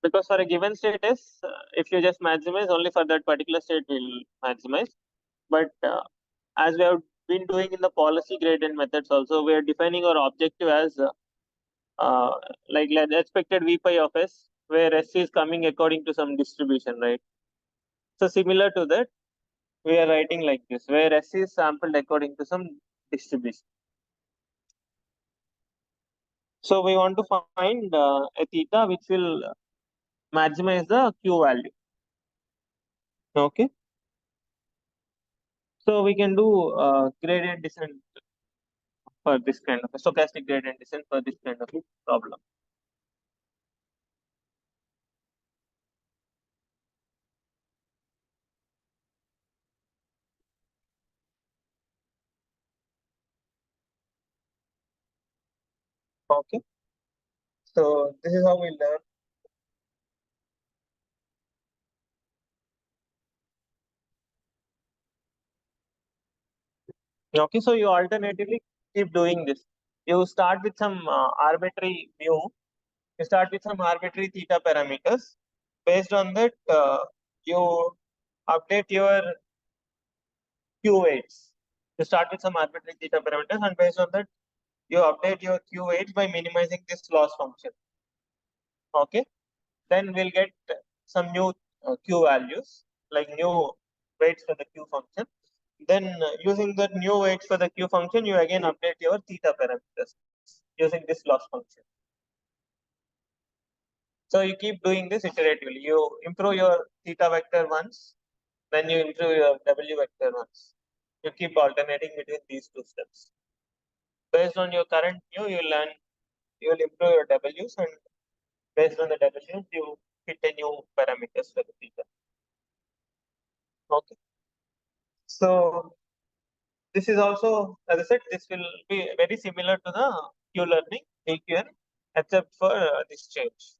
Because for a given status, if you just maximize only for that particular state, will maximize. But as we have been doing in the policy gradient methods also, we are defining our objective as uh, like expected V pi of S, where S is coming according to some distribution, right? So similar to that, we are writing like this, where S is sampled according to some distribution. So we want to find a theta which will maximize the Q value. Okay. So we can do gradient descent for this kind of a stochastic gradient descent for this kind of a problem. Okay. So this is how we learn. Okay. So you alternatively keep doing this. You start with some arbitrary mu. You start with some arbitrary theta parameters. Based on that, you update your Q weights. You start with some arbitrary theta parameters, and based on that, you update your Q weights by minimizing this loss function. Okay. Then we'll get some new Q values, like new weights for the Q function. Then using the new weights for the Q function, you again update your theta parameters using this loss function. So you keep doing this iteratively. You improve your theta vector once, then you improve your W vector once. You keep alternating between these two steps. Based on your current mu, you will improve your W's, and based on the W's, you fit a new parameters for the theta. Okay. So this is also, as I said, this will be very similar to the Q learning AQN, except for this change.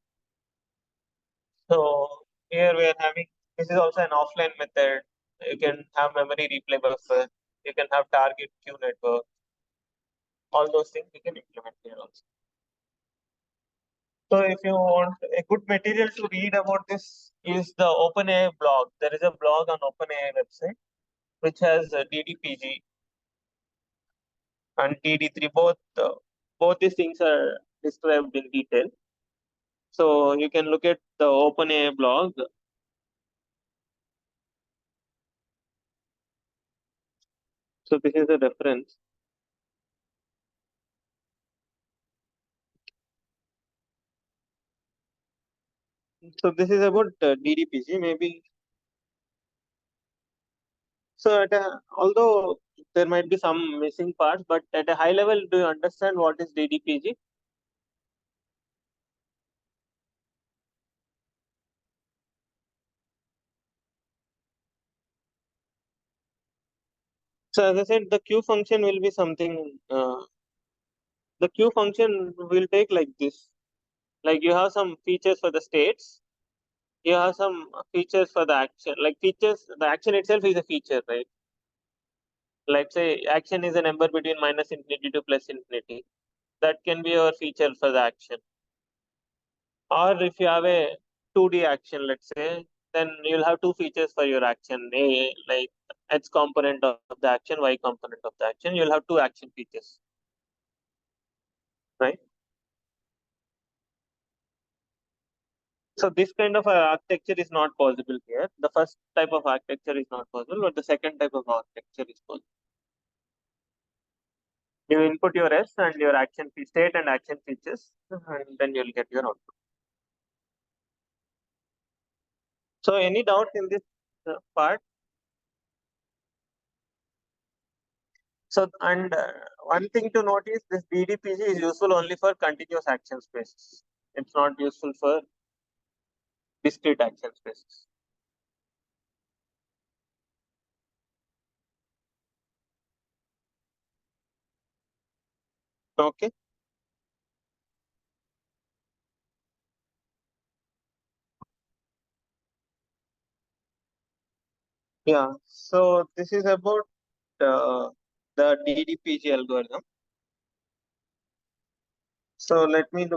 So here we are having, this is also an offline method. You can have memory replay buffer. You can have target queue network. All those things we can implement here also. So if you want a good material to read about this, is the OpenAI blog. There is a blog on OpenAI website which has DDPG and TD3. Both these things are described in detail. So you can look at the OpenAI blog. So this is a reference. So this is about DDPG. Maybe so. Although there might be some missing parts, but at a high level, do you understand what is DDPG? So as I said, the Q function will be something. The Q function will take like this. Like you have some features for the states. You have some features for the action. Like features, the action itself is a feature, right? Like say action is a number between minus infinity to plus infinity. That can be your feature for the action. Or if you have a 2D action, let's say, then you'll have two features for your action. A like X component of the action, Y component of the action. You'll have two action features, right? So this kind of architecture is not possible here. The first type of architecture is not possible, but the second type of architecture is possible. You input your S and your action state and action features, and then you'll get your output. So any doubts in this part? So and one thing to note is this DDPG is useful only for continuous action spaces. It's not useful for discrete action spaces. Okay. Yeah. So this is about the DDPG algorithm. So let me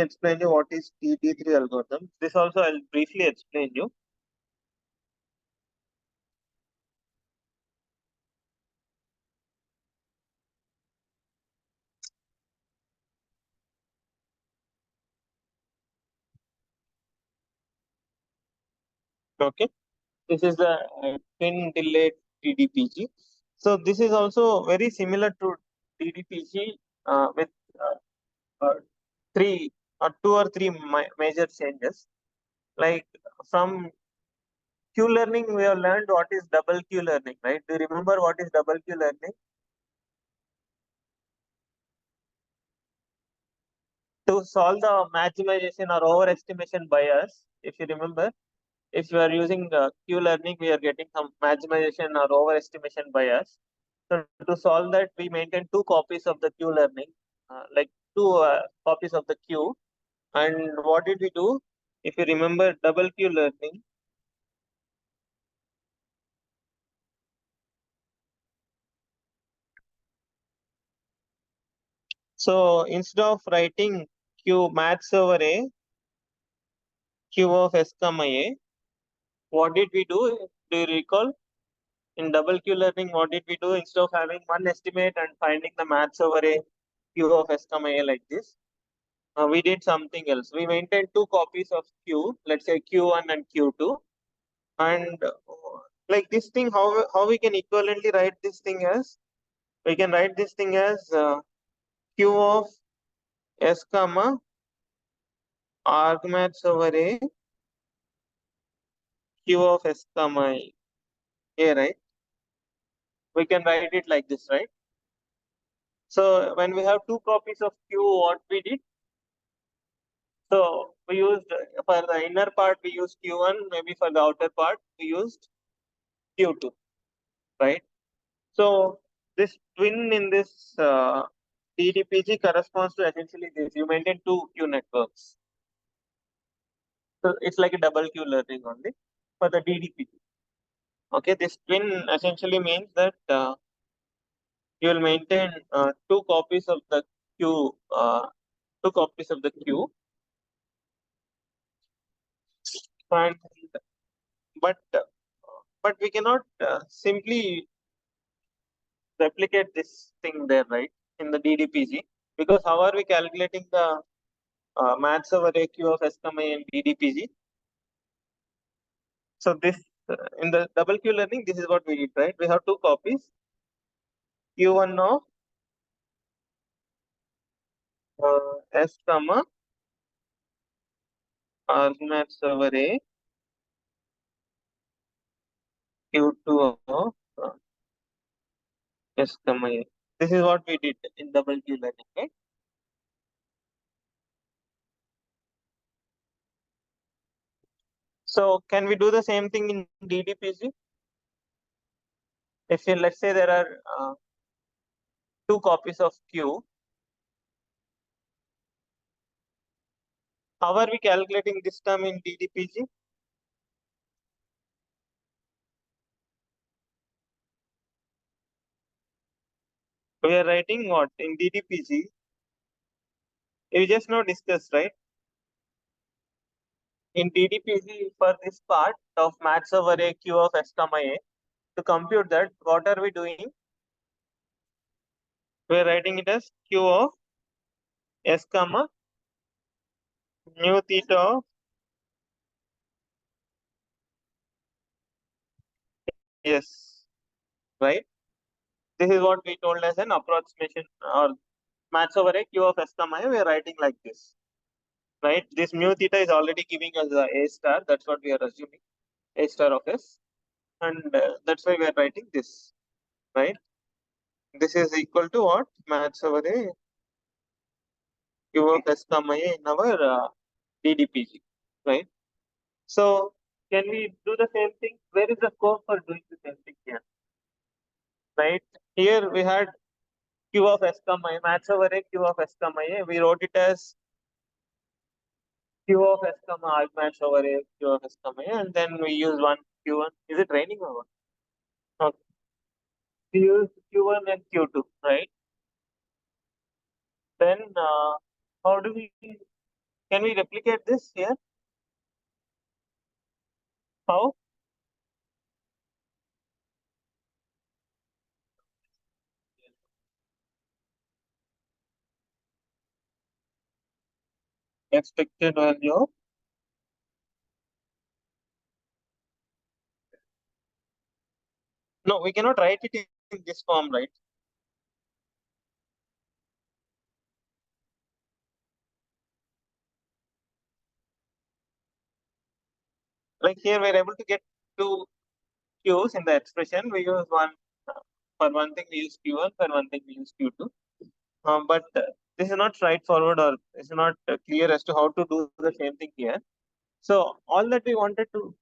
explain you what is TD3 algorithm. This also I'll briefly explain you. Okay. This is the twin delayed DDPG. So this is also very similar to DDPG with uh, three or two or three major changes. Like from Q learning, we have learned what is double Q learning, right? Do you remember what is double Q learning? To solve the maximization or overestimation bias, if you remember, if you are using Q learning, we are getting some maximization or overestimation bias. So to solve that, we maintain two copies of the Q learning, like two copies of the Q. And what did we do? If you remember double Q learning, so instead of writing Q maths over A, Q of S comma A, what did we do? Do you recall? In double Q learning, what did we do? Instead of having one estimate and finding the maths over A, Q of S comma A like this, we did something else. We maintained two copies of Q, let's say Q1 and Q2. And like this thing, how we can equivalently write this thing as? We can write this thing as Q of S comma argmax over A, Q of S comma A, right? We can write it like this, right? So when we have two copies of Q, what we did? So we used for the inner part we used Q1, maybe for the outer part we used Q2, right? So this twin in this DDPG corresponds to essentially this. You maintain two Q networks. So it's like a double Q learning only for the DDPG. Okay, this twin essentially means that you will maintain two copies of the Q, two copies of the Q, and but but we cannot simply replicate this thing there, right? In the DDPG, because how are we calculating the maths over AQ of S comma A in DDPG? So this in the double Q learning, this is what we did, right? We have two copies, Q1 of S comma maths over A, Q2 of S comma A. This is what we did in double Q learning, right? So can we do the same thing in DDPG? If you, let's say there are two copies of Q, how are we calculating this term in DDPG? We are writing what in DDPG? We just now discussed, right? In DDPG for this part of maths over A Q of S comma A, to compute that, what are we doing? We are writing it as Q of S comma mu theta of S, right? This is what we told as an approximation or maths over A Q of S comma A. We are writing like this, right? This mu theta is already giving us the A star. That's what we are assuming, A star of S, and that's why we are writing this, right? This is equal to what? Maths over A Q of S comma A in our DDPG, right? So can we do the same thing? Where is the scope for doing the same thing here, right? Here we had Q of S comma A, maths over A Q of S comma A. We wrote it as Q of S comma arg maths over A Q of S comma A, and then we use one Q1. Is it raining or what? Okay. We use Q1 and Q2, right? Then How do we, can we replicate this here? How? Expected value of, no, we cannot write it in this form, right? Like here we're able to get two Q's in the expression. We use one, for one thing we use Q1, for one thing we use Q2. But this is not straightforward, or it's not clear as to how to do the same thing here. So all that we wanted to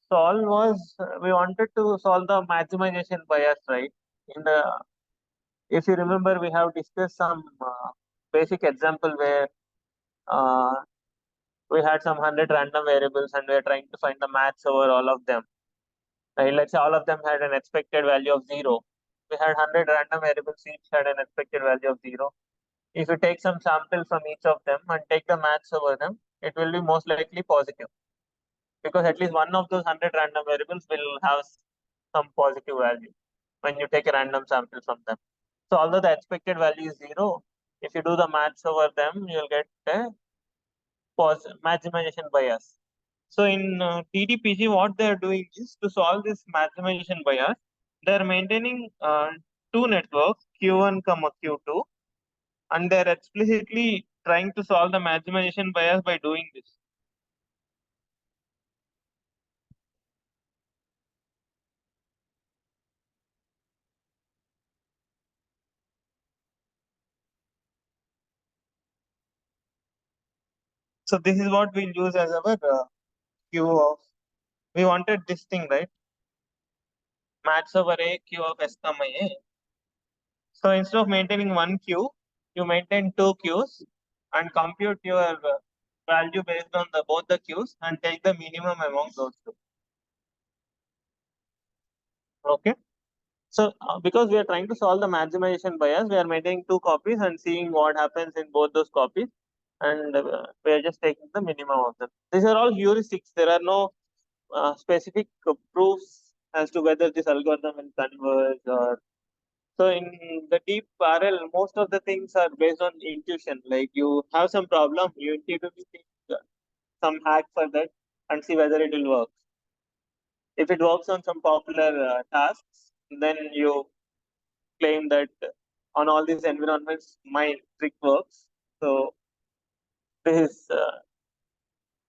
solve was, we wanted to solve the maximization bias, right? In the, if you remember, we have discussed some basic example where uh, we had some 100 random variables and we are trying to find the max over all of them. Right? Let's say all of them had an expected value of 0. We had 100 random variables, each had an expected value of 0. If you take some sample from each of them and take the max over them, it will be most likely positive, because at least one of those 100 random variables will have some positive value when you take a random sample from them. So although the expected value is 0, if you do the maths over them, you'll get a maximization bias. So in TDPG, what they are doing is, to solve this maximization bias, they are maintaining two networks, Q1, Q2, and they are explicitly trying to solve the maximization bias by doing this. So this is what we'll use as our Q of, we wanted this thing, right? Max over A, Q of S comma A. So instead of maintaining one Q, you maintain two Qs and compute your value based on the both the Qs and take the minimum among those two. Okay. So because we are trying to solve the maximization bias, we are maintaining two copies and seeing what happens in both those copies, and we are just taking the minimum of them. These are all heuristics. There are no specific proofs as to whether this algorithm will converge or. So in the deep RL, most of the things are based on intuition. Like you have some problem, you intuitively think some hack for that and see whether it will work. If it works on some popular tasks, then you claim that on all these environments, my trick works. So this is,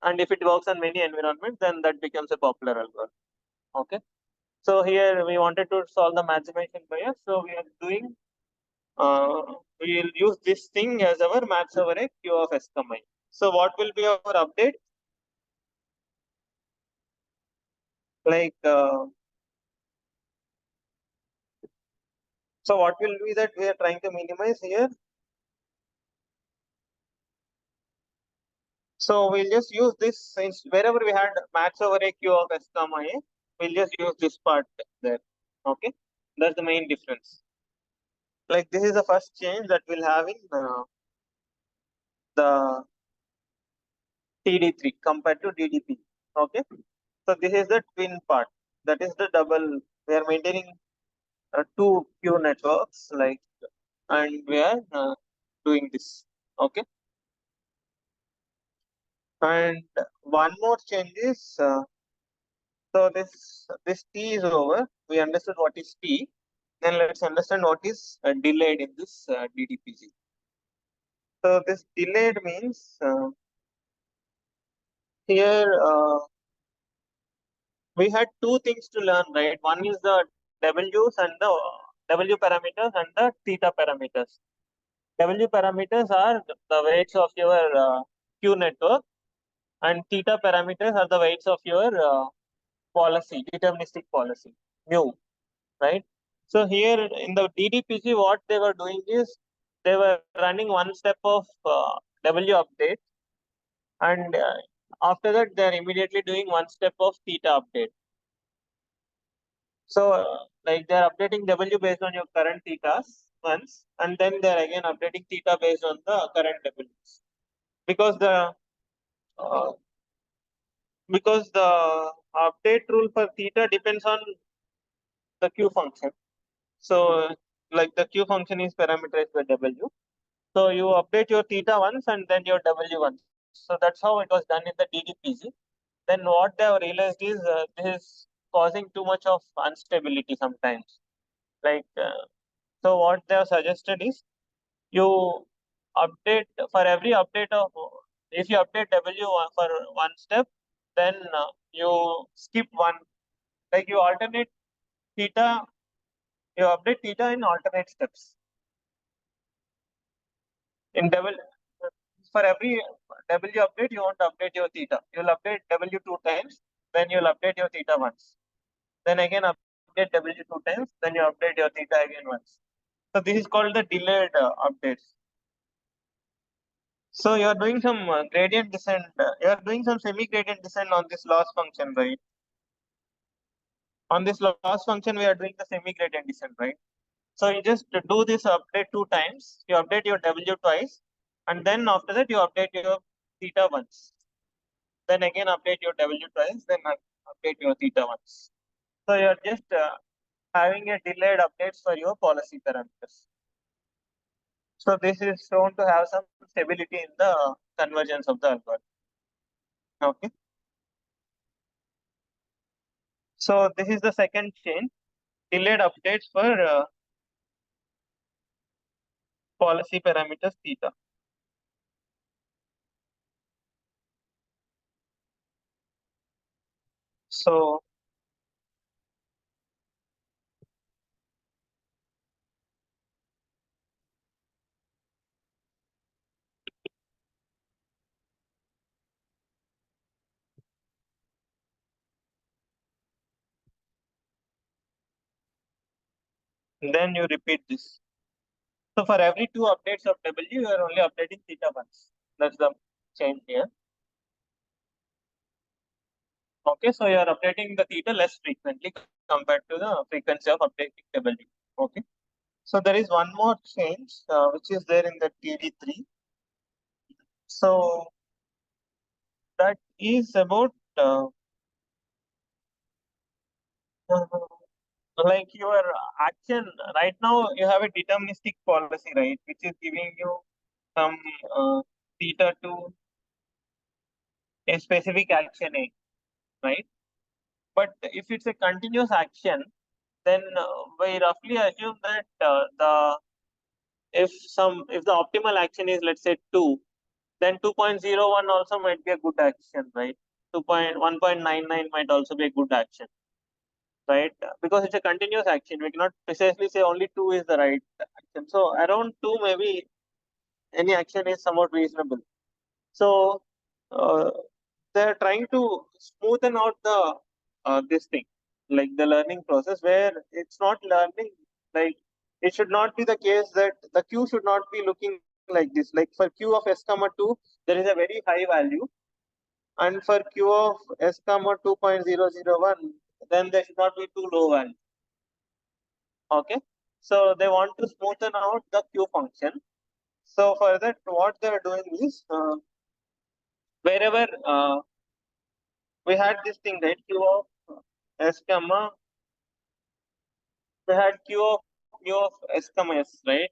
and if it works on many environments, then that becomes a popular algorithm. Okay. So here we wanted to solve the maximization bias. So we are doing, uh, we will use this thing as our max over a Q of S comma I. So what will be our update? Like, so what will be that we are trying to minimize here? So we'll just use this, since wherever we had max over a Q of S comma A, we'll just use this part there. Okay. That's the main difference. Like this is the first change that we'll have in the TD3 compared to DDP. Okay. So this is the twin part. That is the double. We are maintaining two Q networks, like, and we are doing this. Okay. And one more change is, so this T is over. We understood what is T. Then let's understand what is delayed in this DDPG. So this delayed means, here we had two things to learn, right? One is the W's and the W parameters and the theta parameters. W parameters are the weights of your Q network, and theta parameters are the weights of your policy, deterministic policy, mu, right? So here in the DDPG, what they were doing is, they were running one step of W update, and after that they are immediately doing one step of theta update. So like they are updating W based on your current thetas, once, and then they're again updating theta based on the current W's. Because the uh, because the update rule for theta depends on the Q function. So like the Q function is parameterized by W. So you update your theta once and then your W once. So that's how it was done in the DDPG. Then what they have realized is this is causing too much of instability sometimes. Like so, what they have suggested is you update for every update of if you update for one step, then you skip one. Like you alternate theta, you update theta in alternate steps. In double for every W update, you want to update your theta. You'll update W two times, then you'll update your theta once. Then again update W two times, then you update your theta again once. So this is called the delayed updates. So you are doing some gradient descent. You are doing some semi-gradient descent on this loss function, right? On this loss function, we are doing the semi-gradient descent, right? So you just do this update two times. You update your W twice, and then after that you update your theta once. Then again update your W twice. Then update your theta once. So you are just having a delayed updates for your policy parameters. So this is shown to have some stability in the convergence of the algorithm. Okay. So this is the second chain, delayed updates for policy parameters theta. So then you repeat this. So for every two updates of W, you are only updating theta once. That's the chain here. Okay, so you are updating the theta less frequently compared to the frequency of updating W. Okay. So there is one more change which is there in the TD3. So that is about uh, like your action. Right now, you have a deterministic policy, right, which is giving you some uh, theta to a specific action A, right? But if it's a continuous action, then we roughly assume that if the optimal action is let's say 2, then 2.01 also might be a good action, right? 2.1.99 might also be a good action, right? Because it's a continuous action, we cannot precisely say only 2 is the right action. So around 2, maybe any action is somewhat reasonable. So uh, they're trying to smoothen out the this thing, like the learning process, where it's not learning. Like it should not be the case that the Q should not be looking like this. Like for Q of s comma 2, there is a very high value, and for Q of s comma 2.001, then there should not be too low value. Okay, so they want to smoothen out the Q function. So for that, what they are doing is wherever we had this thing, right? Q of s comma, we had q of s comma s, right?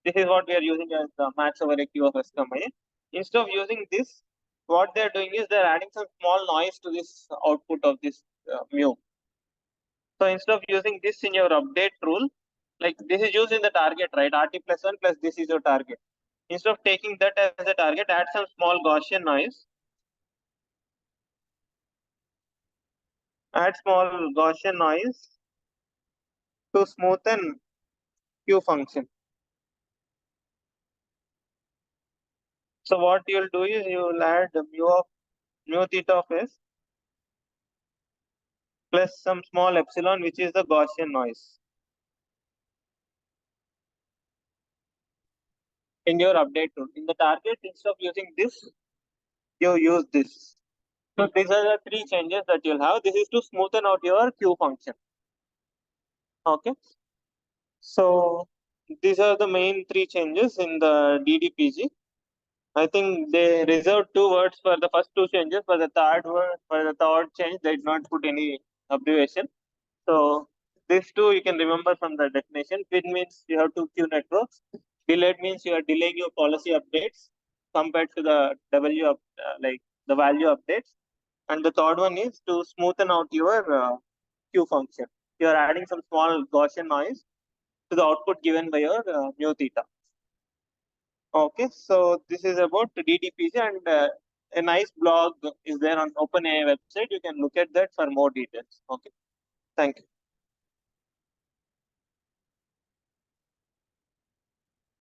This is what we are using as the max over a q of s comma a. Instead of using this, what they are doing is they are adding some small noise to this output of this mu. So instead of using this in your update rule, like this is used in the target, right? RT plus 1 plus this is your target. Instead of taking that as a target, add some small Gaussian noise. Add small Gaussian noise to smoothen Q function. So what you'll do is you'll add mu theta of s plus some small epsilon, which is the Gaussian noise in your update rule. In the target, instead of using this, you use this. So these are the three changes that you'll have. This is to smoothen out your Q function. Okay. So these are the main three changes in the DDPG. I think they reserved two words for the first two changes. For the third word, for the third change, they did not put any abbreviation. So these two you can remember from the definition. Quit means you have to queue networks. Delayed means you are delaying your policy updates compared to the like the value updates. And the third one is to smoothen out your queue function. You are adding some small Gaussian noise to the output given by your mu theta. Okay, so this is about DDPG, and a nice blog is there on OpenAI website. You can look at that for more details. Okay, thank you.